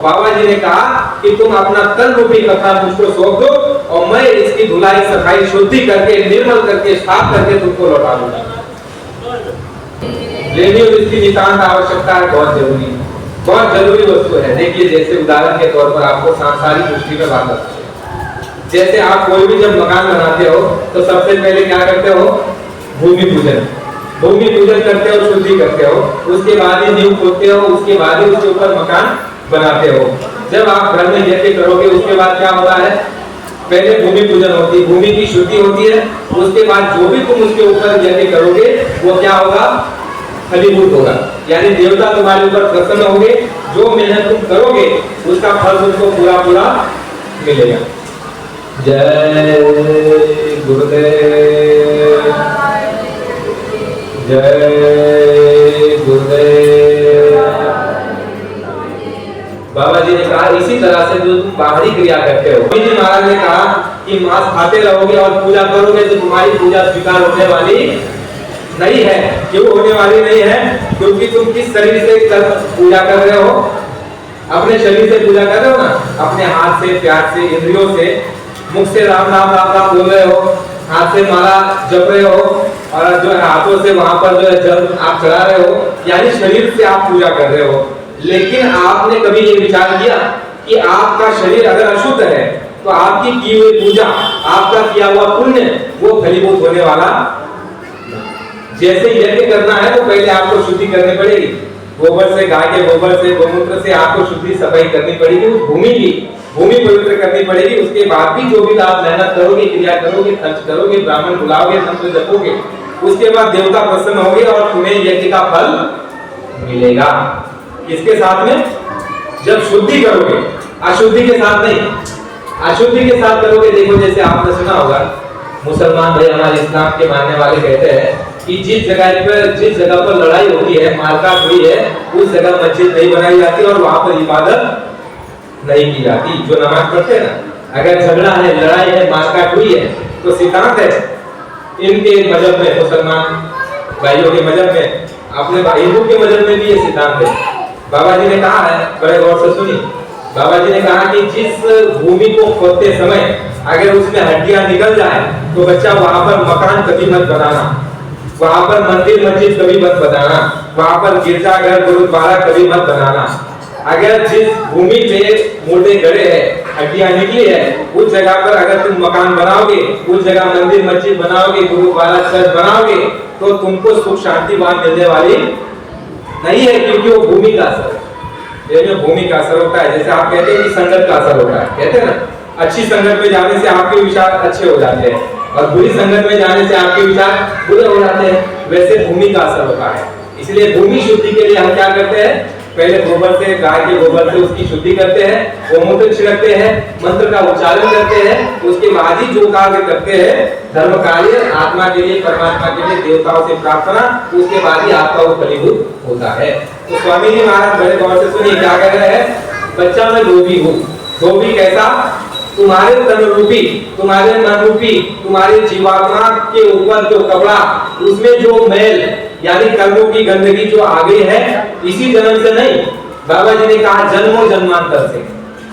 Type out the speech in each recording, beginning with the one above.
बाबा जी ने कहा कि तुम अपना तन रूपी कथा मुझको सौंप दो और मैं इसकी धुलाई सफाई शुद्धि करके निर्मल करके साफ करके तुमको लौटा दूंगा। लेनी और इसकी नितांत आवश्यकता है, बहुत जरूरी वस्तु है। देखिए जैसे उदाहरण के तौर पर आपको सांसारिक दृष्टि में बात करते हैं। जैसे आप कोई भी जब मकान बनाते हो तो सबसे पहले क्या करते हो? भूमि पूजन करते हो, शुद्धि करते हो, उसके बाद ही नींव खोदते हो, उसके बाद ही उसके ऊपर मकान बनाते हो। जब आप घर में यज्ञ करोगे उसके बाद क्या होता है? पहले भूमि पूजन होती है, भूमि की शुद्धि होती है, उसके बाद जो भी तुम उसके ऊपर यज्ञ करोगे वो क्या होगा? फलीभूत होगा, यानी देवता तुम्हारे ऊपर प्रसन्न होंगे। जो मेहनत तुम करोगे उसका फल तुमको पूरा पूरा मिलेगा। जय गुरुदेव, जय गुरुदेव। बाबा जी ने कहा इसी तरह से जो तुम बाहरी क्रिया करते हो, जी महाराज ने कहा कि मांस खाते रहोगे और पूजा करोगे तो तुम्हारी पूजा स्वीकार होने वाली नहीं है। क्यों होने वाली नहीं है? क्योंकि तुम किस शरीर से पूजा कर रहे हो? अपने शरीर से पूजा कर रहे हो ना, अपने हाथ से, प्यार से, इंद्रियों से, मुख से राम राम राम राम बोल रहे हो, हाथ से माला जप रहे हो और जो है हाथों से वहां पर जो है जल आप चढ़ा रहे हो, यानी शरीर से आप पूजा कर रहे हो। लेकिन आपने कभी ये विचार किया कि आपका शरीर अगर अशुद्ध है तो आपकी की हुई पूजा, आपका किया हुआ पुण्य वो फलीभूत होने वाला। जैसे यज्ञ करना है तो पहले आपको शुद्धि करनी पड़ेगी, गोबर से, गाय के गोबर से, गोमूत्र से आपको शुद्धि सफाई करनी पड़ेगी, उस भूमि की भूमि पवित्र करनी पड़ेगी। उसके बाद भी जो भी आप मेहनत करोगे, क्रिया करोगे, खर्च करोगे, ब्राह्मण बुलाओगे, मंत्र जपोगे, उसके बाद देवता प्रसन्न होंगे और तुम्हें यज्ञ का फल मिलेगा। किसके साथ में? जब शुद्धि करोगे, अशुद्धि के साथ नहीं। अशुद्धि के साथ करोगे, देखो जैसे आपने सुना होगा मुसलमान भाई हमारे इस्लाम के मानने वाले कहते हैं कि जिस जगह पर लड़ाई होती है, मारकाट हुई है, उस जगह मस्जिद नहीं बनाई जाती और वहां पर इबादत नहीं की जाती। जो नमाज पढ़ते हैं ना, अगर झगड़ा है, लड़ाई है, मारकाट हुई है तो सिद्धांत है इनके मजहब में, मुसलमान भाइयों के मजहब में, अपने हिंदू के मजहब में भी ये सिद्धांत है। बाबा जी ने कहा है, बड़े गौर से सुनिए, बाबा जी ने कहा कि जिस भूमि को खोदते समय अगर उसमें हड्डियां निकल जाए तो बच्चा वहां पर मकान कभी मत बनाना, वहां पर मंदिर मस्जिद कभी मत बनाना, वहां पर गिरजाघर गुरुद्वारा कभी मत बनाना। अगर जिस भूमि पे मोटे गड़े हैं, हड्डियां निकली है, उस जगह पर अगर तुम मकान बनाओगे, उस जगह मंदिर मस्जिद बनाओगे, गुरुद्वारा चर्च बनाओगे तो तुमको सुख शांति वहां मिलने वाली नहीं है, क्योंकि वो भूमि का असर है। ये भूमि का असर होता है। जैसे आप कहते हैं कि संगत का असर होता है, कहते हैं ना, अच्छी संगत में जाने से आपके विचार अच्छे हो जाते हैं और बुरी संगत में जाने से आपके विचार बुरे हो जाते हैं, वैसे भूमि का असर होता है। इसलिए भूमि शुद्धि के लिए हम क्या करते हैं? पहले गोबर से, गाय के गोबर से उसकी शुद्धि करते हैं, गोमूत्र छिड़कते हैं, मंत्र का उच्चारण करते हैं, उसके बाद ही जो कार्य करते हैं धर्म कार्य, आत्मा के लिए, परमात्मा के लिए, देवताओं से प्रार्थना, उसके बाद ही आपका वो फलीभूत होता है। तो स्वामी जी महाराज बड़े गौर से सुनिए क्या कह रहे हैं? बच्चा मैं धोबी हूँ। धोबी कैसा? तुम्हारे तन रूपी, तुम्हारे मन रूपी, तुम्हारे जीवात्मा के ऊपर जो कपड़ा, उसमें जो मैल यानी कर्मों की गंदगी जो आ गई है, इसी जन्म से नहीं, बाबा जी ने कहा जन्मों जन्मांतर से।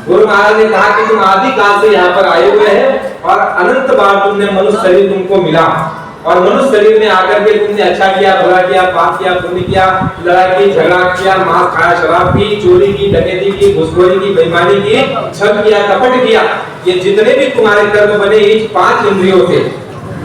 गुरु महाराज ने कहा कि तुम आदि काल से यहाँ पर आए हुए हैं और अनंत बार तुमने मनुष्य शरीर तुमको मिला और मनुष्य शरीर में आकर के तुमने अच्छा किया, बुरा किया, पाप किया, पुण्य किया, लड़ाई की, झगड़ा किया, मांस खाया, शराब पी, चोरी की, डकैती की, घुसखोरी की, बेईमानी की, छल किया, कपट किया, ये जितने भी तुम्हारे कर्म बने इस 5 इंद्रियों से,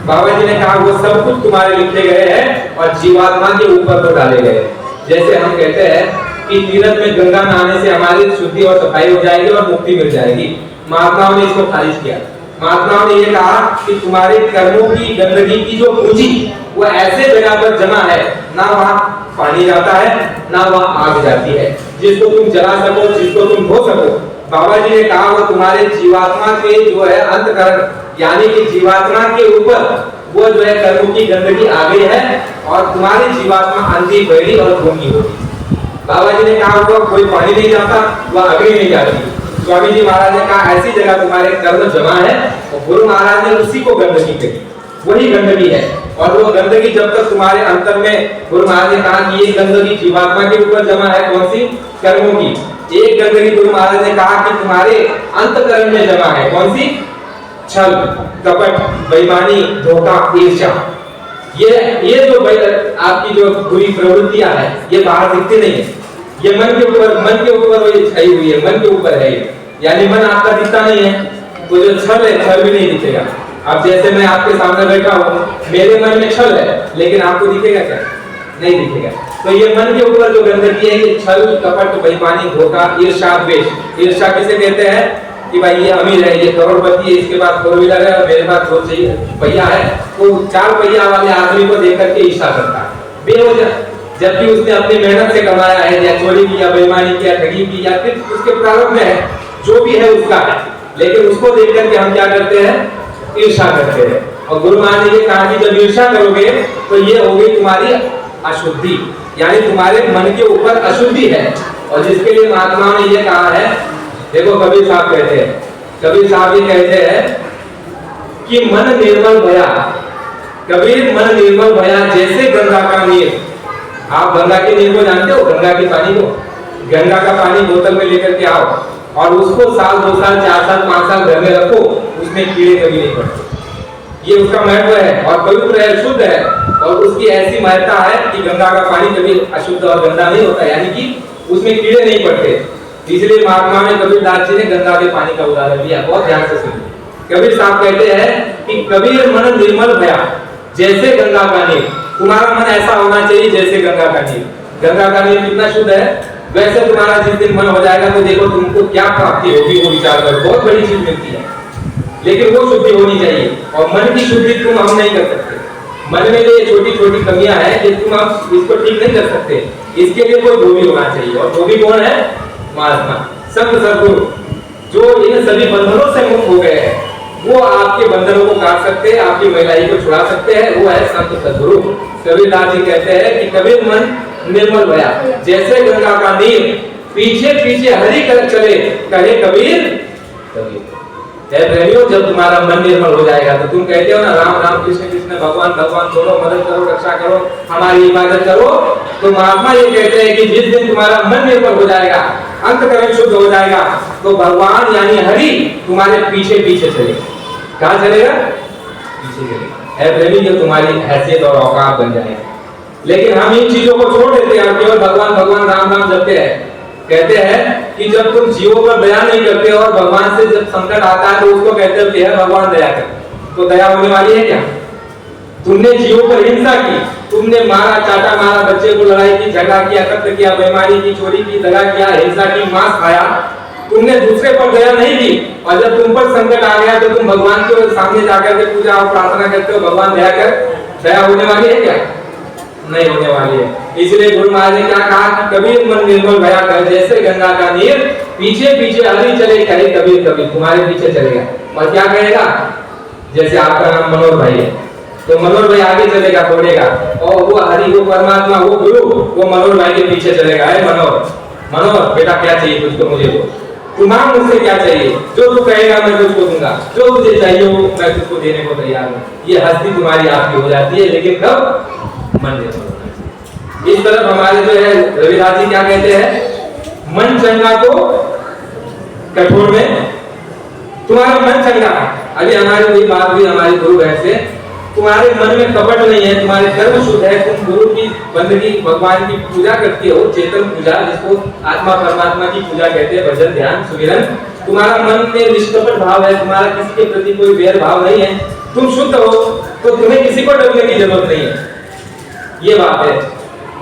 बाबा जी ने कहा वो सब कुछ तुम्हारे लिखे गए हैं और जीवात्मा के ऊपर तो डाले गए। जैसे हम कहते हैं कि तीर्थ में गंगा नहाने से हमारी शुद्धि और सफाई हो जाएगी और मुक्ति मिल जाएगी, महात्माओं ने इसको खारिज किया। महात्माओं ने ये कहा कि तुम्हारे कर्मों की गंदगी की जो पूंजी वो ऐसे जगह पर जमा है, ना वहाँ पानी जाता है, ना वहाँ आग जाती है, जिसको तुम जला सको, जिसको तुम धो सको। बाबा जी ने कहा वो तुम्हारे जीवात्मा के जो है अंतकरण, यानी कि जीवात्मा के ऊपर वो जो है कर्मों की गंदगी आ गई है और तुम्हारी जीवात्मा अंधी, बहरी और गूंगी होगी। बाबा जी ने कहा वो कोई पानी नहीं जाता, वह अग्नि नहीं जाती। स्वामी जी महाराज ने कहा ऐसी जगह तुम्हारे कर्म जमा है और गुरु महाराज ने उसी को गंदगी कही, वही गंदगी है। और वो गंदगी जब तक तुम्हारे अंतर में, गुरु महाराज ने कहा कि ये गंदगी जीवात्मा के ऊपर जमा है, कौन सी? कर्मों की। एक गंदगी गुरु महाराज ने कहा कि तुम्हारे अंतःकरण में जमा है। कौन सी? छल, कपट, बेईमानी, धोखा, ईर्ष्या। ये जो आपकी जो बुरी प्रवृत्तियां है, ये बाहर दिखती नहीं है, ये मन के ऊपर वो छाई हुई है, मन के ऊपर है। यानी मन आपका दिखता नहीं है, तो जो छल है, छल भी नहीं दिखेगा। अब जैसे मैं आपके सामने बैठा हूँ, मेरे मन में छल है, लेकिन आपको दिखेगा क्या? नहीं दिखेगा। तो ये मन के ऊपर जो गंदगी है, ये छल, कपट, बेईमानी, धोखा, ईर्ष्या, द्वेष। ईर्ष्या किसे कहते हैं? कि भाई ये अमीर है, ये करोड़पति है, इसके पास 4 व्हीलर है और मेरे पास 2 पहिया है, तो 4 पहिया वाले आदमी को देख करके ईर्ष्या करता है बेवजह, जबकि उसने अपनी मेहनत से कमाया है, या चोरी की, या बेईमानी की, या ठगी की, या फिर उसके प्रारंभ में है, जो भी है उसका है, लेकिन उसको देख करके हम क्या करते हैं? ईर्ष्या करते हैं। और गुरु महाराज ने कहा कि जब ईर्ष्या करोगे तो ये होगी तुम्हारी अशुद्धि, यानी तुम्हारे मन के ऊपर अशुद्धि है। और जिसके लिए महात्मा ने ये कहा है, देखो कबीर साहब कहते हैं, कबीर साहब ये कहते हैं कि मन निर्मल भया, कबीर मन निर्मल भया जैसे गंगा का नीर। आप गंगा के नीर को जानते हो? गंगा के पानी को, गंगा का पानी बोतल में लेकर के आओ और उसको साल 2 साल 4 साल 5 साल घर में रखो, उसमें कीड़े कभी नहीं पड़ते। ये उसका महत्व है और पवित्र है, शुद्ध है, और उसकी ऐसी महत्ता है कि गंगा का पानी कभी अशुद्ध और गंदा नहीं होता, यानी कि उसमें कीड़े नहीं पड़ते। इसलिए महात्मा में कबीरदास जी ने गंगा के पानी का उदाहरण दिया। बहुत ध्यान से सुनिए। कबीर साहब कहते हैं कि कबीर मन निर्मल भया जैसे गंगा का नीर। तुम्हारा मन ऐसा होना चाहिए जैसे गंगा का नीर। गंगा का नीर कितना शुद्ध है, वैसे तुम्हारा जिस दिन मन हो जाएगा तो देखो तुमको क्या प्राप्ति होगी, वो विचार करो, बहुत बड़ी चीज मिलती है। लेकिन वो शुद्धि होनी चाहिए, और मन की शुद्धि तुम हम नहीं कर सकते। मन में जो ये छोटी छोटी कमियां हैं, ये तुम आप इसको ठीक नहीं कर सकते। इसके लिए कोई धोबी होना चाहिए, और धोबी कौन है? महात्मा, संत सद्गुरु, जो इन सभी बंधनों से मुक्त हो गए हैं, वो आपके बंधनों को काट सकते हैं, आपकी महिलाई को छुड़ा सकते हैं, वो है संत सद्गुरु। कबीरदास जी कहते हैं कि कबीर मन निर्मल भया जैसे गंगा का नीर, पीछे पीछे हरि कर चले, कहे कबीर कबीर। प्रेमियों, जब तुम्हारा मन निर्मल हो जाएगा तो तुम कहते हो ना, राम राम कृष्ण कृष्ण भगवान भगवान, करो मदद करो, रक्षा करो, हमारी इबादत करो। तो महात्मा ये कहते हैं कि जिस दिन तुम्हारा मन निर्मल हो जाएगा, अंतःकरण शुद्ध हो जाएगा, तो भगवान यानी हरि तुम्हारे पीछे पीछे चलेगा। कहाँ चलेगा? पीछे चलेगा। प्रेमी, जो तुम्हारी हैसियत और औकात बन जाएगा। लेकिन हम इन चीजों को छोड़ देते हैं, केवल भगवान भगवान राम राम जपते हैं। कहते हैं कि जब तुम जीवों पर दया नहीं करते और भगवान से जब संकट आता है तो उसको कहते हो कि है भगवान दया कर, तो दया होने वाली है क्या? तुमने जीवों पर हिंसा की, तुमने मारा चाटा मारा, बच्चे को लड़ाई की, झगड़ा किया, कत्ल किया, बेईमानी की, चोरी की, दगा किया, हिंसा की, मांस खाया, तुमने दूसरे पर दया नहीं की। और जब तुम पर संकट आ गया तो तुम भगवान के सामने जाकर के पूजा और प्रार्थना करते हो, भगवान दया कर। दया होने वाली है क्या? नहीं होने वाली है। इसलिए गुरु महाराज ने क्या कहा कि कबीर मन निर्मल भया कर जैसे गंगा का नीर, पीछे पीछे हरि चले, कहे कबीर कबीर, तुम्हारे पीछे चलेगा। और क्या कहेगा? जैसे आपका नाम मनोहर भाई है, तो मनोहर भाई आगे चलेगा, दौड़ेगा, और वो हरि, वो परमात्मा, वो गुरु, वो मनोहर भाई के पीछे चलेगा। है मनोहर, मनोहर बेटा क्या चाहिए तुझको? मुझे दो। तुम्हारा मुझसे क्या चाहिए? जो तू कहेगा मैं तुझको दूंगा, जो तुझे चाहिए वो मैं तुझको देने को तैयार हूँ। ये हस्ती तुम्हारी आपकी हो जाती है, लेकिन कब? मन निर्मल होना चाहिए। इस तरफ हमारे जो है रविदास जी क्या कहते हैं? मन चंगा तो कठोर में, तुम्हारा मन चंगा है। अभी हमारी वही बात हुई हमारे गुरु बहन से, तुम्हारे मन में कपट नहीं है, तुम्हारे कर्म शुद्ध है, तुम गुरु की बंदगी, भगवान की पूजा करते हो, चेतन पूजा, जिसको आत्मा परमात्मा की पूजा कहते हैं, भजन ध्यान सुमिरन। तुम्हारा मन में निष्कपट भाव है, तुम्हारा किसी के प्रति कोई वैर भाव नहीं है, तुम शुद्ध हो, तो तुम्हें किसी को डरने की जरूरत नहीं है। ये बात है।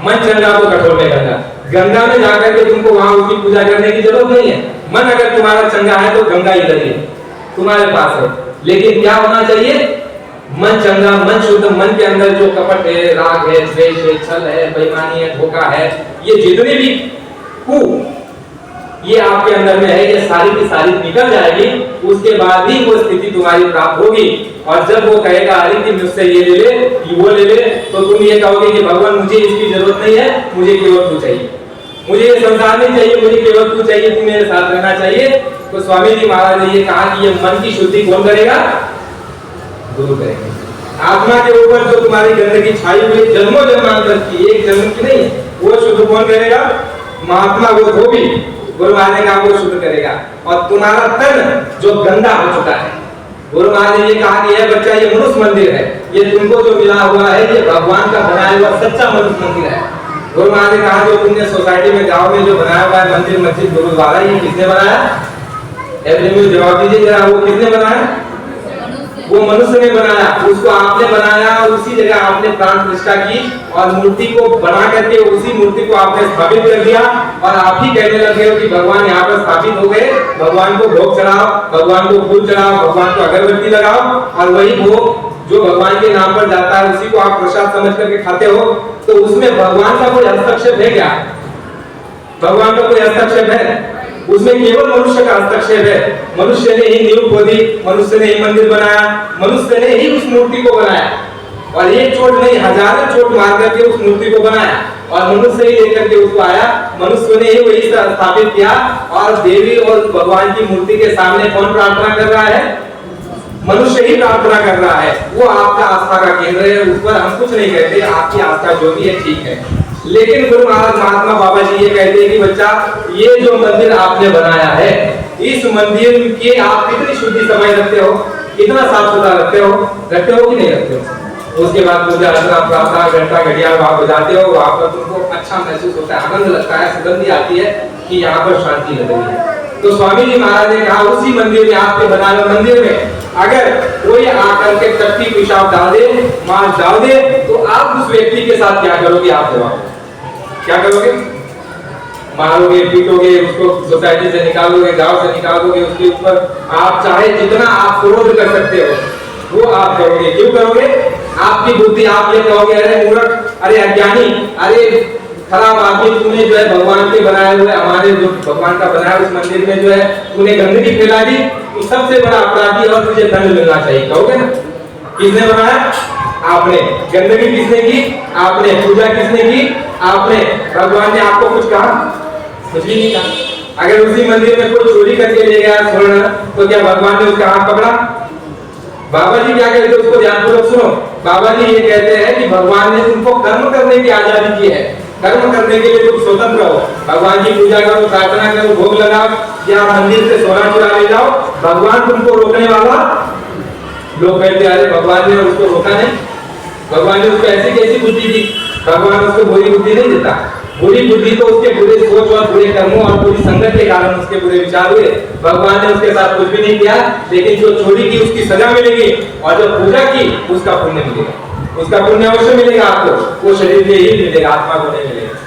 मन चंगा तो कठोर में गंगा, गंगा में जाकर के तुमको वहां उसकी पूजा करने की जरूरत नहीं है। मन अगर तुम्हारा चंगा है तो गंगा इधर ही तुम्हारे पास है। लेकिन क्या होना चाहिए? मन चंगा, मन शुद्ध, मन के अंदर जो कपट है, राग है, द्वेष है, छल है, बेईमानी है, धोखा है, ये जितने भी ये आपके अंदर में है, ये सारी की सारी निकल जाएगी। उसके बाद ही वो स्थिति तुम्हारी प्राप्त होगी। और जब वो कहेगा अरे कि मुझसे ये ले ले, वो ले ले, तो तुम ये कहोगे कि भगवान मुझे इसकी जरूरत नहीं है, मुझे केवल तू चाहिए, मुझे ये संसार नहीं चाहिए, मुझे केवल तू चाहिए, तू मेरे साथ रहना चाहिए। तो स्वामी जी महाराज ने ये कहा कि ये मन की शुद्धि कौन करेगा? गुरु करेगा। आत्मा के ऊपर जो तुम्हारी गंदगी छाई हुई जन्मों जन्मांतर की, एक जन्म की नहीं, वो शुद्ध कौन करेगा? महात्मा, वो धोबी, गुरु महाराज ने कहा वो शुद्ध करेगा। और तुम्हारा तन जो गंदा हो चुका है, गुरु महाराज ने ये कहा कि यह बच्चा, ये मनुष्य मंदिर है, ये तुमको जो मिला हुआ है ये भगवान का बनाया हुआ सच्चा मनुष्य मंदिर है। गुरु महाराज ने कहा जो तुमने सोसाइटी में गांव में जो बनाया हुआ है मंदिर, मस्जिद, गुरुद्वारा, ये किसने बनाया? जवाब दीजिए जरा, वो किसने बनाया? वो मनुष्य ने बनाया, उसको आपने बनाया और उसी जगह आपने प्राण प्रतिष्ठा की और मूर्ति को बना करके उसी मूर्ति को आपने स्थापित कर दिया और आप ही कहने लगे हो कि भगवान यहाँ पर स्थापित हो गए। भगवान को भोग चढ़ाओ, भगवान को फूल चढ़ाओ, भगवान को अगरबत्ती लगाओ और वही भोग जो भगवान के नाम पर जाता है उसी को आप प्रसाद समझ करके खाते हो। तो उसमें भगवान का कोई हस्तक्षेप है क्या? भगवान का कोई हस्तक्षेप है? उसमें केवल मनुष्य का हस्तक्षेप है। मनुष्य ने ही नींव खोदी, मनुष्य ने ही मंदिर बनाया, मनुष्य ने ही उस मूर्ति को बनाया और एक चोट नहीं हजारों चोट मार करके उस मूर्ति को बनाया और मनुष्य ही लेकर के उसको आया, मनुष्य ने ही वही स्थापित किया। और देवी और भगवान की मूर्ति के सामने कौन प्रार्थना कर रहा है? मनुष्य ही प्रार्थना कर रहा है। वो आपका आस्था का केंद्र है, उस पर हम कुछ नहीं कहते, आपकी आस्था जो भी है ठीक है। लेकिन गुरु महाराज महात्मा बाबा जी ये कहते हैं कि बच्चा, ये जो मंदिर आपने बनाया है, इस मंदिर की आप कितनी शुद्धि समय रखते हो, कितना साफ सुथरा रखते हो कि नहीं रखते हो? उसके बाद पूजा अर्चना प्रार्थना घंटा घड़ियाल वहां बजाते हो, वहां पर तुमको अच्छा महसूस होता है, आनंद लगता है, सुगंधी आती है कि यहाँ पर शांति लग रही है। तो स्वामी जी महाराज ने कहा उसी मंदिर में, आपके बनाए हुए मंदिर में अगर कोई आकर के टट्टी पेशाब डाल दे, मांस डाल दे, तो आप उस व्यक्ति के साथ क्या करोगे? आप क्या करोगे? मारोगे, पीटोगे, उसको सोसाइटी से निकालोगे, गांव से निकालोगे, उसके ऊपर आप चाहे जितना आप क्रोध कर सकते हो वो आप करोगे। क्यों करोगे? आपकी बुद्धि, आप ये कहोगे अरे मूर्ख, अरे अज्ञानी, अरे खराब आदमी, तूने जो है भगवान के बनाए हुए, हमारे जो भगवान का बनाया उस मंदिर में जो है तूने गंदगी फैला दी, तो सबसे बड़ा अपराधी और तुझे दंड मिलना चाहिए, कहोगे ना? किसने बनाया? आपने। गंदगी किसने की? आपने। पूजा किसने की? आपने। भगवान ने आपको कुछ कहा? कुछ भी नहीं कहा। अगर उसी मंदिर में कोई चोरी करके ले गया स्वर्ण, तो क्या भगवान ने उसका हाथ पकड़ा? बाबा जी क्या कहते हैं, उसको ध्यानपूर्वक सुनो। बाबा जी ये कहते हैं कि भगवान ने तुमको कर्म करने की आजादी की है, कर्म करने के लिए तुम स्वतंत्र हो। भगवान की पूजा करो, प्रार्थना करो, भोग लगाओ या मंदिर से सोना चुरा ले जाओ, भगवान तुमको रोकने वाला? लोग कहते हैं अरे भगवान ने उसको रोका नहीं, भगवान ने उसको ऐसी कैसी बुद्धि दी? भगवान उसको बुरी बुद्धि नहीं देता। बुरी बुद्धि तो उसके बुरे सोच और बुरे कर्मों और बुरी संगत के कारण उसके बुरे विचार हुए। भगवान ने उसके साथ कुछ भी नहीं किया, लेकिन जो चोरी की उसकी सजा मिलेगी और जो पूजा की उसका पुण्य मिलेगा। उसका पुण्य अवश्य मिलेगा आपको, वो शरीर के ही मिलेगा, आत्मा को नहीं मिलेगा।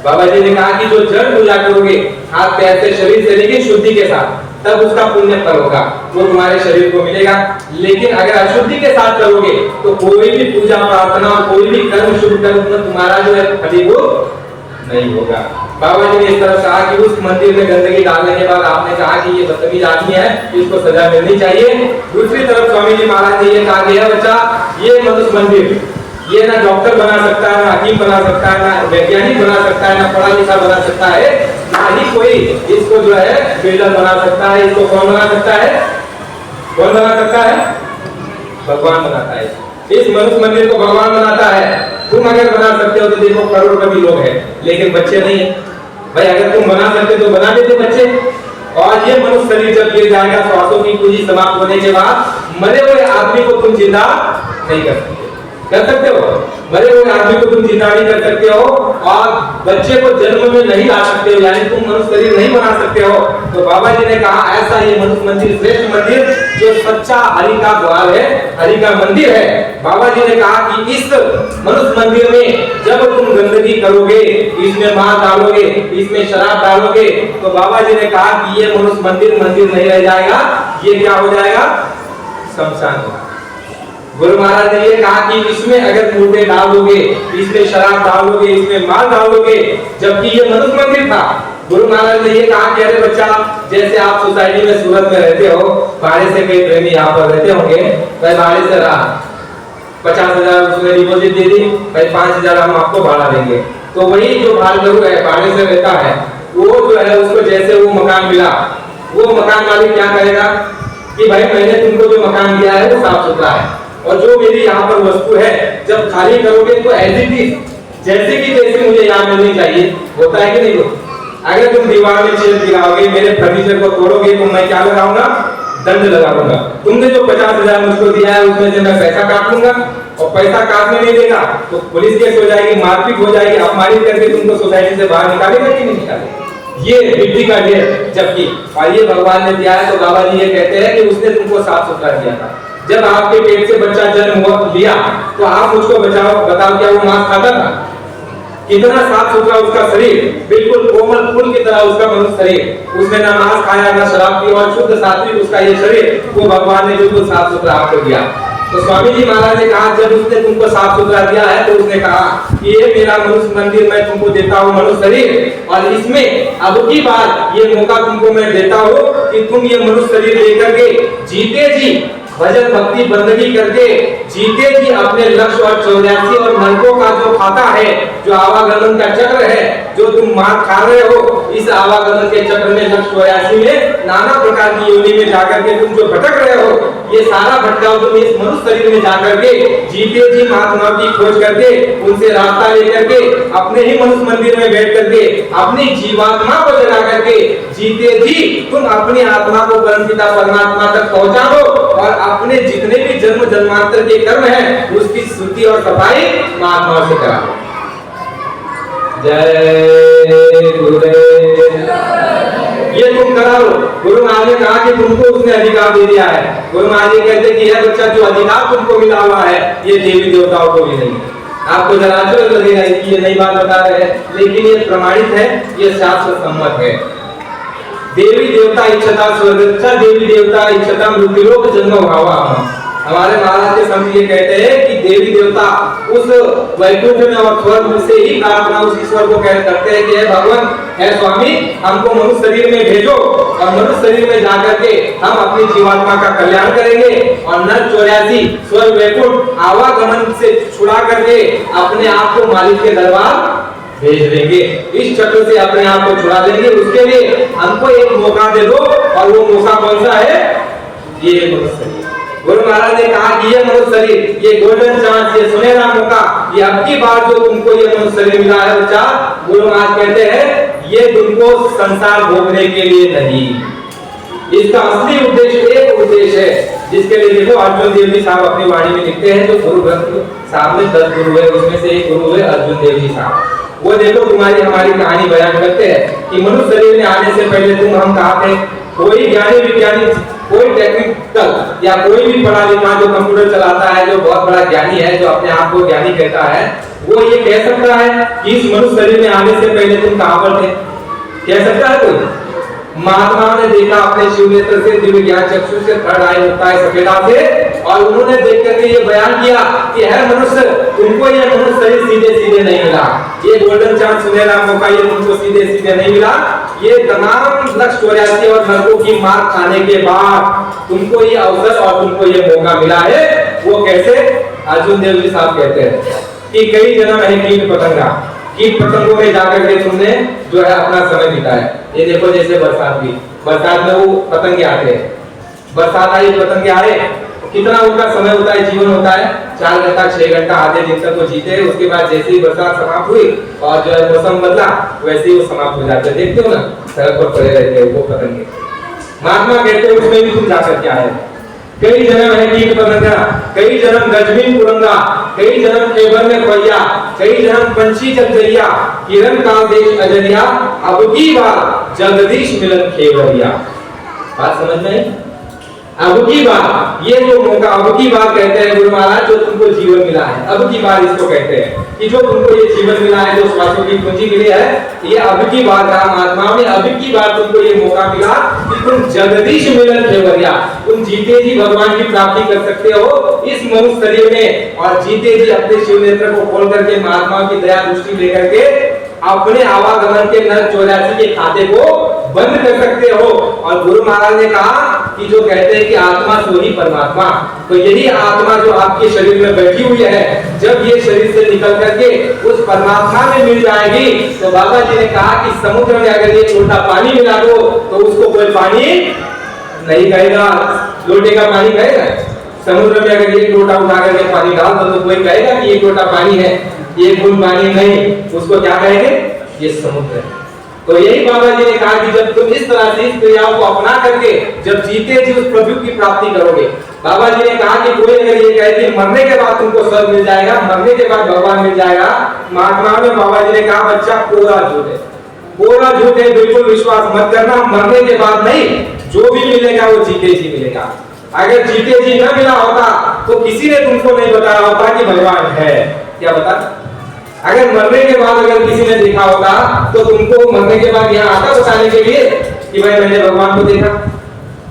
बाबा जी ने कहा कि जो जड़ पूजा करोगे हाथ पैर से, शरीर से, लेकिन शुद्धि के साथ, तब उसका पुण्य फल होगा, वो तुम्हारे शरीर को मिलेगा। लेकिन अगर अशुद्धि के साथ करोगे तो कोई भी पूजा प्रार्थना और कोई भी कर्म, शुभ कर्म तुम्हारा जो है फलीभूत नहीं होगा। बाबा जी ने इस तरह कहा कि उस मंदिर में गंदगी डालने के बाद आपने कहा कि ये बदतमीज आदमी है, इसको सजा मिलनी चाहिए। दूसरी तरफ स्वामी जी महाराज ने ये कहा कि बच्चा, ये मनुष्य मंदिर ये ना डॉक्टर बना सकता है, ना हकीम बना सकता है, ना वैज्ञानिक बना सकता है, ना पढ़ा लिखा बना सकता है, ना ही कोई इसको जो है बिल्डर बना सकता है। इसको कौन बना सकता है? कौन बना सकता है? भगवान बनाता है। इस मनुष्य मंदिर को भगवान बनाता है। तुम अगर बना सकते हो तो देखो करोड़पति लोग हैं, लेकिन बच्चे नहीं है। भाई अगर तुम बना सकते तो बना देते बच्चे। और ये मनुष्य शरीर जब गिर जाएगा, श्वासों की पूंजी समाप्त होने के बाद, मरे हुए आदमी को तुम जिंदा नहीं कर सकते हो। मरे हुए आदमी को तुम जिंदा नहीं कर सकते हो और बच्चे को जन्म में नहीं ला सकते हो, यानी तुम मनुष्य शरीर नहीं बना सकते हो। तो बाबा जी ने कहा ऐसा ये मनुष्य मंदिर, श्रेष्ठ मंदिर, जो सच्चा हरि का द्वार है, हरि का मंदिर है। बाबा जी ने कहा कि इस मनुष्य मंदिर में जब तुम गंदगी करोगे, इसमें मांस डालोगे, इसमें शराब डालोगे, तो बाबा जी ने कहा कि ये मनुष्य मंदिर मंदिर नहीं रह जाएगा, ये क्या हो जाएगा? शमशान होगा। गुरु महाराज ने ये कहा कि इसमें अगर मुर्दे डाल दोगे, इसमें शराब डाल दोगे, इसमें माल डाल दोगे, जबकि ये मनुष्य मंदिर था। गुरु महाराज ने ये कहा कि अरे बच्चा, जैसे आप सोसाइटी में सूरत में रहते हो, भाड़े से कई प्रेमी यहाँ पर रहते होंगे, भाई भाड़े से रहा 50,000 उसने डिपॉजिट दे दी, भाई 5,000 हम आपको भाड़ा देंगे। तो वही जो भाड़ेदार है, भाड़े से रहता है, वो जो है उसको जैसे वो मकान मिला, वो मकान मालिक क्या करेगा कि भाई मैंने तुमको जो मकान दिया है वो साफ सुथरा है, और जो मेरी यहाँ पर वस्तु है जब खाली करोगे तो ऐसी थी जैसे कि जैसे मुझे यहाँ मिलनी चाहिए, होता है कि नहीं? अगर तुम दीवार में छेद गिराओगे, मेरे फर्नीचर को तोड़ोगे, तो मैं क्या लगाऊंगा? दंड लगाऊंगा। तुमने जो 50,000 मुझको दिया है उसमें से मैं पैसा काट लूंगा, और पैसा काटने नहीं देगा तो पुलिस केस हो जाएगी, मारपीट हो जाएगी, अपमानित करके तुमको सोसाइटी से बाहर निकालेगा कि नहीं निकालेगा? ये मिट्टी का ढेर। जबकि और ये भगवान ने दिया है, तो बाबा जी ये कहते हैं कि उसने तुमको साफ सुथरा किया था। जब आपके पेट से बच्चा जन्म हुआ लिया तो आप मुझको बताओ क्या वो मांस खाता था? कितना साफ सुथरा उसका शरीर, बिल्कुल कोमल फूल की तरह उसका मनुष्य शरीर। उसने ना मांस खाया ना शराब पी, और शुद्ध सात्विक उसका ये शरीर, वो भगवान ने बिल्कुल साफ सुथरा आपको दिया। तो स्वामी जी महाराज ने कहा जब उसने तुमको साफ सुथरा दिया है तो उसने कहा कि ये मेरा मनुष्य मंदिर मैं तुमको देता हूँ मनुष्य शरीर, और इसमें अब की बार ये मौका तुमको मैं देता हूँ कि तुम ये मनुष्य शरीर लेकर के जीते जी भजन भक्ति बंदगी करके जीते जी अपने लक्ष्य और 84 और नरकों का जो खाता है, जो आवागमन का चक्र है, जो तुम मार खा रहे हो, इस आवागमन के चक्र में लक्ष्य 84 में नाना प्रकार की योनि में जाकर के तुम जो भटक रहे हो, ये सारा भटकाव तुम इस मनुष्य शरीर में जाकर के जीते जी महात्मा की खोज करके उनसे रास्ता लेकर के अपने ही मनुष्य मंदिर में बैठ करके अपनी जीवात्मा को जगा करके जीते जी तुम अपनी आत्मा को परमपिता परमात्मा तक पहुंचाओ, और अपने जितने भी जन्म जन्मांतर के कर्म हैं उसकी शुद्धि और सफाई महात्मा से कराओ। जय गुरुदेव। ये तुम कराओ। गुरु महाराज ने कहा कि तुमको उसने अधिकार दे दिया है। गुरु महाराज जी कहते कि यह बच्चा जो अधिकार तुमको मिला हुआ है ये देवी देवताओं को भी नहीं। आपको जरा आश्चर्य लगेगा कि ये नई बात बता रहे हैं, लेकिन ये प्रमाणित है, ये शास्त्र सम्मत है। देवी देवता इच्छता स्वर्गच्छ, देवी देवता इच्छता मृत्युलोक जन्म भावा। हमारे महाराज के संत ये कहते हैं कि देवी देवता उस वैकुंठ में और स्वर्ग से ही प्रार्थना उस ईश्वर को करते हैं कि हे भगवान, हे स्वामी, हमको मनुष्य शरीर में भेजो, और मनुष्य शरीर में जाकर के हम अपनी जीवात्मा का कल्याण करेंगे, और नर 84 स्वर्ग वैकुंठ आवागमन से छुड़ा करके अपने आप को मालिक के दरबार भेज देंगे। इस चक्र से अपने आप को छुड़ा देंगे। उसके लिए हमको एक मौका दे दो, और वो मौका कौन सा है? ये मनुष्य शरीर। गुरु महाराज ने कहा कि ये मनुष्य शरीर, ये गोल्डन चांस, ये सुनहरा मौका, ये अब की बार जो तुमको ये मनुष्य शरीर मिला है बच्चा, गुरु महाराज कहते हैं ये तुमको संसार भोगने के लिए नहीं, इसका असली उद्देश्य एक उद्देश्य है, जिसके लिए देखो अर्जुन देव जी साहब अपनी वाणी में लिखते हैं। जो गुरु ग्रंथ साहब में 10 गुरु है, उसमें से एक गुरु है अर्जुन देव जी साहब। वो देखो तुम्हारी हमारी कहानी बयान करते हैं कि मनुष्य शरीर में आने से पहले तुम हम कहा थे। कोई ज्ञानी विज्ञानी, कोई टेक्निकल या कोई भी पढ़ा लिखा जो कंप्यूटर चलाता है, जो बहुत बड़ा ज्ञानी है, जो अपने आप को ज्ञानी कहता है, वो ये कह सकता है कि इस मनुष्य शरीर में आने से पहले तुम कहां पर थे? कह सकता है कोई? महात्मा ने देखा अपने शिव नेत्र से, दिव्य ज्ञान चक्षु से, थर्ड आई होता है सफेदा से, और उन्होंने देख करके ये बयान किया कि है मनुष्य, तुमको ये मनुष्य शरीर सीधे सीधे नहीं मिला, ये गोल्डन चांस सुनहरा मौका ये तुमको सीधे सीधे नहीं मिला, ये तमाम लक्ष्य 84 और नरकों की मार खाने के बाद तुमको ये अवसर और तुमको ये मौका मिला है। वो कैसे? अर्जुन देव जी साहब कहते हैं कि कई जन्म है कीट पतंगा, कीट पतंगों में जाकर के तुमने जो है अपना समय बिताया। ये देखो जैसे बरसात भी, बरसात में वो पतंगे आते हैं, बरसात आई पतंगे आए, कितना उनका समय होता है, जीवन होता है 4 घंटा 6 घंटा आधे दिन तक वो जीते हैं। उसके बाद जैसे ही बरसात समाप्त हुई और जो है मौसम बदला, वैसे ही वो समाप्त हो जाते हैं। देखते हो ना, सड़क पर पड़े रहते हैं वो पतंगे। महात्मा कहते हैं उसमें भी तुम जाकर क्या है? कई जन्म है कीट पतंगा, कई जन्म गजबीन कुरंगा, कई जन्म केबर में खोइया, कई जन्म पंछी चलचैया, किरण काल देश अजरिया, अब की बार जगदीश मिलन खेवरिया। बात समझ में आई? अब की बार, ये जो मौका अब की बार कहते हैं गुरु महाराज, जो तुमको जीवन मिला है, अब की बार इसको कहते हैं कि जो तुमको ये जीवन मिला है, जो श्वासों की पूंजी मिली है, ये अब की बार का महात्मा में अब की बार तुमको ये मौका मिला कि तुम जगदीश मिलन खेवरिया, तुम जीते जी भगवान की प्राप्ति कर सकते हो इस मनुष्य शरीर में, और जीते जी अपने शिव नेत्र को खोल करके महात्मा की दया दृष्टि लेकर के अपने आवागमन के नर 84 के खाते को बंद कर सकते हो। और गुरु महाराज ने कहा कि जो कहते हैं कि आत्मा सो ही परमात्मा, तो यही आत्मा जो आपके शरीर में बैठी हुई है, जब ये शरीर से निकल करके उस परमात्मा में मिल जाएगी, तो बाबा जी ने कहा कि समुद्र में अगर एक लोटा पानी मिला दो तो उसको कोई पानी नहीं कहेगा, लोटे का पानी कहेगा। समुद्र में अगर एक लोटा उठा करके पानी डाल दो तो कोई कहेगा कि एक लोटा पानी है, एक बूंद पानी नहीं, उसको क्या कहेंगे? ये समुद्र है। तो यही बाबा जी ने कहा कि जब तुम इस तरह से इस क्रियाओं को अपना करके जब जीते जी उस प्रभु की प्राप्ति करोगे। बाबा जी ने कहा कि कोई अगर ये कहे कि मरने के बाद तुमको स्वर्ग मिल जाएगा, मरने के बाद भगवान मिल जाएगा, महात्मा में बाबा जी ने कहा बच्चा कोरा झूठ है, कोरा झूठ है, बिल्कुल विश्वास मत करना। मरने के बाद नहीं, जो भी मिलेगा वो जीते जी मिलेगा। अगर जीते जी न मिला होता तो किसी ने तुमको नहीं बताया होता कि भगवान है। क्या बता, अगर मरने के बाद अगर किसी ने देखा होता तो तुमको मरने के बाद यहाँ आता बताने के लिए कि भाई मैंने भगवान को देखा।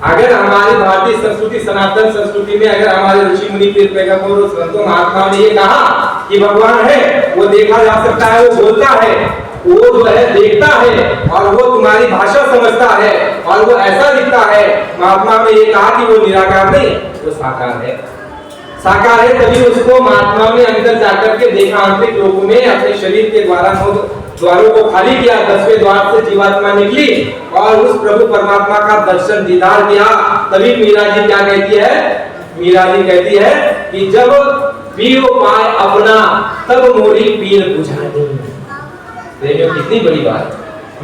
अगर हमारी भारतीय संस्कृति, सनातन संस्कृति में अगर हमारे ऋषि मुनि पीर पैगंबर और संतों महात्मा ने ये कहा कि भगवान है, वो देखा जा सकता है, वो बोलता है, वो जो है देखता है और वो तुम्हारी भाषा समझता है और वो ऐसा दिखता है। महात्मा ने ये कहा कि वो निराकार नहीं, वो साकार है। साकार है तभी उसको महात्मा ने अंदर जाकर के देखा, आंतरिक लोगों में अपने शरीर के द्वारा द्वारों को खाली किया, 10वें द्वार से जीवात्मा निकली और उस प्रभु परमात्मा का दर्शन दीदार किया। तभी मीरा जी क्या कहती है, मीरा जी कहती है कि जब पियो पाए अपना तब मोरी पीर बुझानी। देखो कितनी बड़ी बात।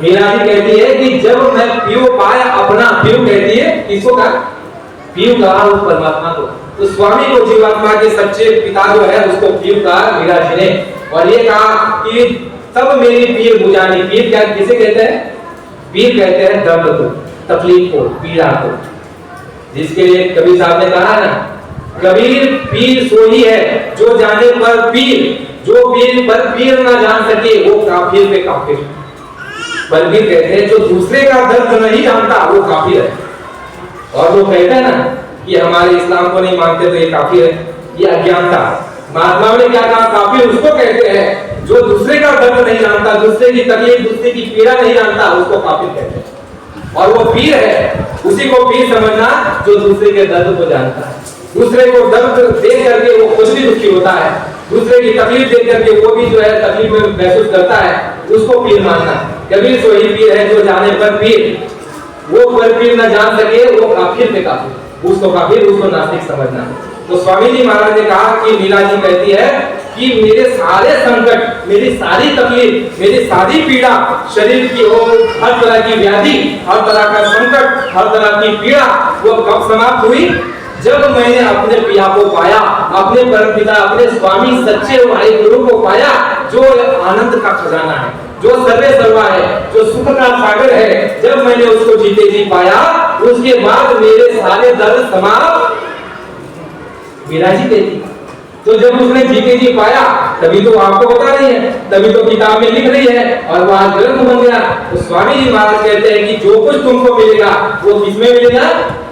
मीरा जी कहती है कि जब मैं पियो पाए अपना, पियो कहती है किसको का, पियो कहा उस परमात्मा को, तो स्वामी को, जीवात्मा के सच्चे पिता जो है उसको पियो कहा मीरा जी ने। और ये कहा कि तब मेरी पीर बुझानी। पीर क्या किसे कहते हैं, पीर कहते हैं दर्द को, तकलीफ को, पीड़ा को। जिसके लिए कबीर साहब ने कहा ना, कबीर पीर सोई है जो जाने पर पीर, जो पीर पर पीर ना जान सके वो काफिर पे काफिर। बलबीर कहते हैं जो दूसरे का दर्द नहीं जानता वो काफिर है। और वो कहते हैं ना कि हमारे इस्लाम को नहीं मानते तो ये काफिर है, ये अज्ञानता। महात्मा ने क्या कहा, काफिर उसको कहते हैं जो दूसरे का दर्द नहीं जानता, दूसरे की तकलीफ, दूसरे की पीड़ा नहीं जानता, उसको काफिर कहते हैं। और वो पीर है, उसी को पीर समझना जो दूसरे के दर्द को जानता है। दूसरे को दर्द देख करके वो खुद भी दुखी होता है, दूसरे की तकलीफ देख करके वो भी जो है तकलीफ में महसूस करता है, उसको पीर मानना। कबीर सो ही पीर है जो जाने पर पीर, वो पर पीर न जान सके वो काफिर पे काफिर, उसको काफिर, उसको नास्तिक समझना। तो स्वामी जी महाराज ने कहा कि मीरा जी कहती है कि मेरे सारे संकट, मेरी सारी तकलीफ, मेरी सारी पीड़ा, शरीर की हो, हर तरह की व्याधि, हर तरह का संकट, हर तरह की पीड़ा, वो कब समाप्त हुई, जब मैंने अपने पिया को पाया, अपने परमपिता, अपने स्वामी सच्चे भाई गुरु को पाया, जो आनंद का खजाना है, जो सर्वे सर्वा है, जो सुख का सागर है। जब मैंने उसको जीते जी पाया, उसके बाद मेरे सारे दर्द समाप्त। मीरा जी कहती, तो जब उसने जीते जी पाया तभी तो आपको बता रही है, तभी तो किताब में लिख रही है और वो आज ग्रंथ बन गया। तो स्वामी जी महाराज कहते हैं कि जो कुछ तुमको मिलेगा वो किसमें मिलेगा,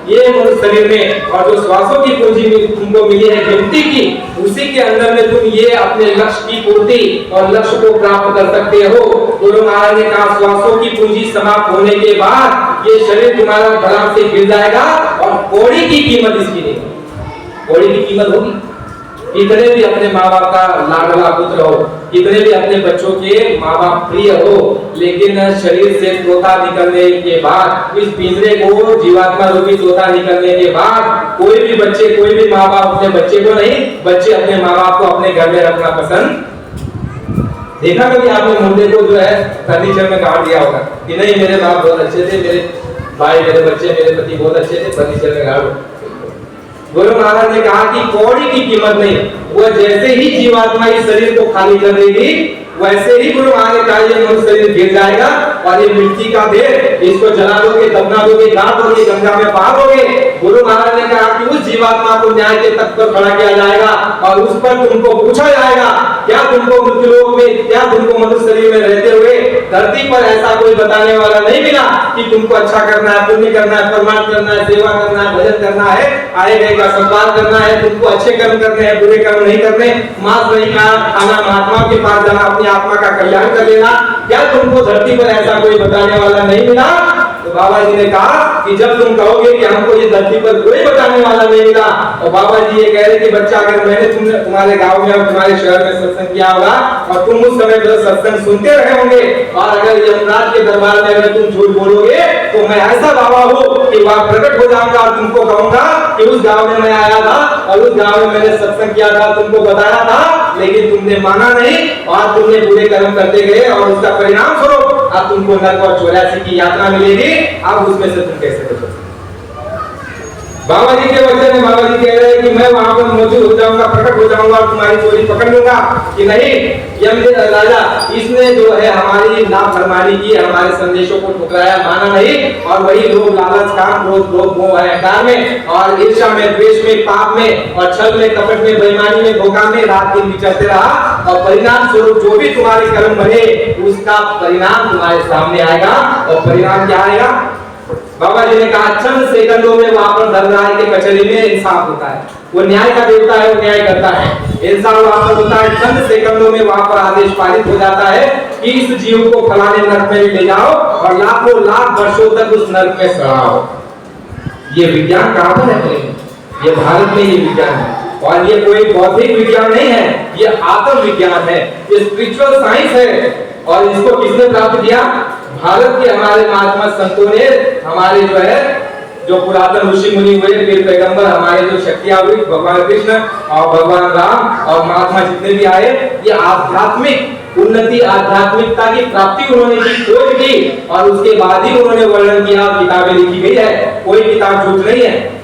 ये मनुष्य शरीर में, और जो श्वासों की पूंजी तुमको मिली है गिनती की, उसी के अंदर में तुम ये अपने लक्ष्य की पूर्ति और लक्ष्य को प्राप्त कर सकते हो। गुरु महाराज ने कहा श्वासों की पूंजी समाप्त होने के बाद ये शरीर तुम्हारा धड़ाम से गिर जाएगा और कौड़ी की कीमत इसकी नहीं, कौड़ी की कीमत होगी। कितने भी अपने माँ बाप का लाडला पुत्र हो, कितने भी अपने बच्चों के माँ बाप प्रिय हो, लेकिन शरीर से तोता निकलने के बाद, इस पिंजरे को जीवात्मा रूपी तोता निकलने के बाद, कोई भी बच्चे, कोई भी माँ बाप अपने बच्चे को नहीं, बच्चे अपने माँ बाप को अपने घर में रखना पसंद। देखा कभी आपने मुर्दे को जो है फर्नीचर में गाड़ दिया होगा कि नहीं मेरे बाप बहुत अच्छे थे, मेरे भाई, मेरे बच्चे, मेरे पति बहुत अच्छे थे, फर्नीचर में गाड़ो। गुरु महाराज ने कहा कि कौड़ी की कीमत नहीं, वो जैसे ही जीवात्मा इस शरीर को खाली कर देगी वैसे ही गुरु महाराज ने कहा ये मनुष्य शरीर गिर जाएगा और ये मिट्टी का देह, इसको जला दोगे, दफना दोगे, गाड़ दोगे, गंगा में बहा दोगे। गुरु महाराज ने कहा कि उस जीवात्मा को न्याय के तख्त पर खड़ा किया जाएगा और उस पर तुमको पूछा जाएगा क्या तुमको मृत्युलोक में, क्या तुमको मनुष्य शरीर में रहते हुए धरती पर ऐसा कोई बताने वाला नहीं मिला कि तुमको अच्छा करना है, पुण्य करना है, प्रमाण करना है, सेवा करना है, भजन करना है, आए गए का सम्मान करना है, तुमको अच्छे कर्म करने हैं, बुरे कर्म नहीं करने, मांस नहीं खाना, महात्मा के पास जाना, अपनी आत्मा का कल्याण कर लेना, क्या तुमको धरती पर ऐसा कोई बताने वाला नहीं मिला? तो बाबा जी ने कहा कि जब तुम कहोगे कि हमको ये धरती पर कोई बताने वाला नहीं मिला, और बाबा जी ये कह रहे कि बच्चा अगर मैंने तुम्हारे गांव में और तुम्हारे शहर में सत्संग किया होगा और तुम उस समय जो सत्संग सुनते रहे होंगे, और अगर यमराज के दरबार में अगर तुम झूठ बोलोगे तो मैं ऐसा बाबा हूँ कि वहां प्रकट हो जाऊंगा और तुमको कहूंगा कि उस गांव में मैं आया था और उस गांव में मैंने सत्संग किया था, तुमको बताया था, लेकिन तुमने माना नहीं और तुमने बुरे कर्म करते गए और उसका परिणाम स्वरूप अब तुमको नरक और 84 की यात्रा मिलेगी, अब उसमें से तुम कैसे बचोगे। बाबा जी के वचन में बाबा जी कह रहे हैं कि मैं वहां पर मौजूद हो जाऊंगा, प्रकट हो जाऊंगा और तुम्हारी चोरी पकड़ लूंगा कि नहीं। यम राजा इसने जो है हमारी नाफरमानी की, हमारे संदेशों को ठुकराया, माना नहीं, और वही लोग लालच, काम, क्रोध, लोभ, मोह, अहंकार में और ईर्ष्या में, द्वेष में, पाप में और छल में, कपट में, बेईमानी में, धोखा में रात दिन विचरते रहा, और परिणाम स्वरूप जो भी तुम्हारे कर्म बने उसका परिणाम तुम्हारे सामने आएगा। और परिणाम क्या आएगा? बाबा जी ने कहा चंद सेकंडों में वहां पर धर्मराज के कचहरी में इंसाफ होता है। वो न्याय का देवता है, वो न्याय करता है, इंसाफ वहां पर होता है। चंद सेकंडों में वहां पर आदेश पारित हो जाता है कि इस जीव को फलाने नरक में ले जाओ और लाखों लाख वर्षों तक उस नरक में सड़ाओ। ये विज्ञान कहां पर है? ये भारत में ये विज्ञान है, और ये कोई बौद्धिक विज्ञान नहीं है, ये आत्म विज्ञान है, ये स्पिरिचुअल साइंस है। और इसको किसने प्राप्त किया? भारत के हमारे महात्मा संतों ने, हमारे जो है जो पुरातन ऋषि मुनि हुए, फिर पैगंबर, हमारे जो शक्तियां हुई, भगवान कृष्ण और भगवान राम और महात्मा जितने भी आए, ये आध्यात्मिक उन्नति, आध्यात्मिकता की प्राप्ति उन्होंने की, खोज की, और उसके बाद ही उन्होंने वर्णन किया, किताबें लिखी गई है, कोई किताब झूठ नहीं है।